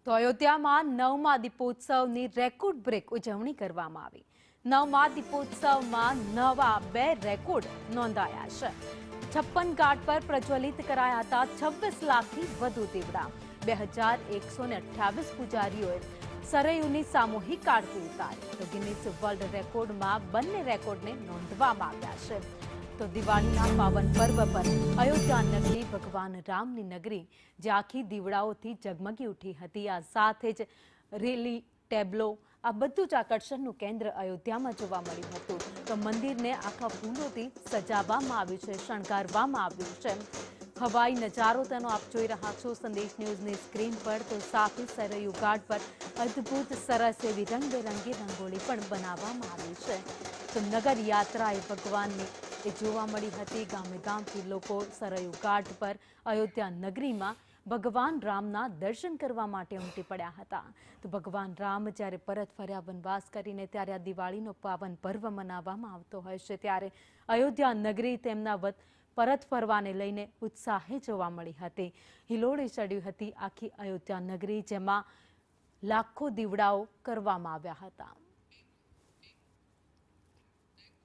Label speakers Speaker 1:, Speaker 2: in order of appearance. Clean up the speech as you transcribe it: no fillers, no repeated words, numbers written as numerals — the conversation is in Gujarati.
Speaker 1: તો અયોધ્યામાં નવમા દીપોત્સવની રેકોર્ડ બ્રેક ઉજવણી કરવામાં આવી। નવમા દીપોત્સવમાં નવા 2 રેકોર્ડ નોંધાયા છે। 56 ઘાટ પર પ્રજ્વલિત કરાયા હતા 26 લાખથી વધુ દીવડા। 2128 પૂજારીઓએ સરયુની સામૂહિક આરતી ઉતારી। તો ગિનિસ વર્લ્ડ રેકોર્ડમાં બંને રેકોર્ડને નોંધવામાં આવ્યા છે। તો દિવાળીના પાવન પર્વ પર અયોધ્યા નગરી ભગવાન રામની નગરી જે આખી દીવડાઓથી ઝગમગી ઉઠી હતી। આ સાથે જ રેલી ટેબ્લો આ બધું જ આકર્ષણનું કેન્દ્ર અયોધ્યામાં જોવા મળ્યું હતું। તો મંદિરને આખા ફૂલોથી સજાવવામાં આવ્યું છે, શણગારવામાં આવ્યું છે। હવાઈ નજારો તેનો આપ જોઈ રહ્યા છો સંદેશ ન્યૂઝની સ્ક્રીન પર। તો સાથે સરયુ ઘાટ પર અદ્ભુત સરસ એવી રંગબેરંગી રંગોળી પણ બનાવવામાં આવી છે। તો નગર યાત્રા એ ભગવાનની એ જોવા મળી હતી। ગામે ગામથી લોકો સરયુ ઘાટ પર અયોધ્યા નગરીમાં ભગવાન રામના દર્શન કરવા માટે ઉમટી પડ્યા હતા। તો ભગવાન રામ જ્યારે પરત ફર્યા વનવાસ કરીને ત્યારે આ દિવાળીનો પાવન પર્વ મનાવવામાં આવતો હોય છે, ત્યારે અયોધ્યા નગરી તેમના પરત ફરવાને લઈને ઉત્સાહે જોવા મળી હતી। હિલોળે ચડ્યું હતી આખી અયોધ્યા નગરી, જેમાં લાખો દીવડાઓ કરવામાં આવ્યા હતા।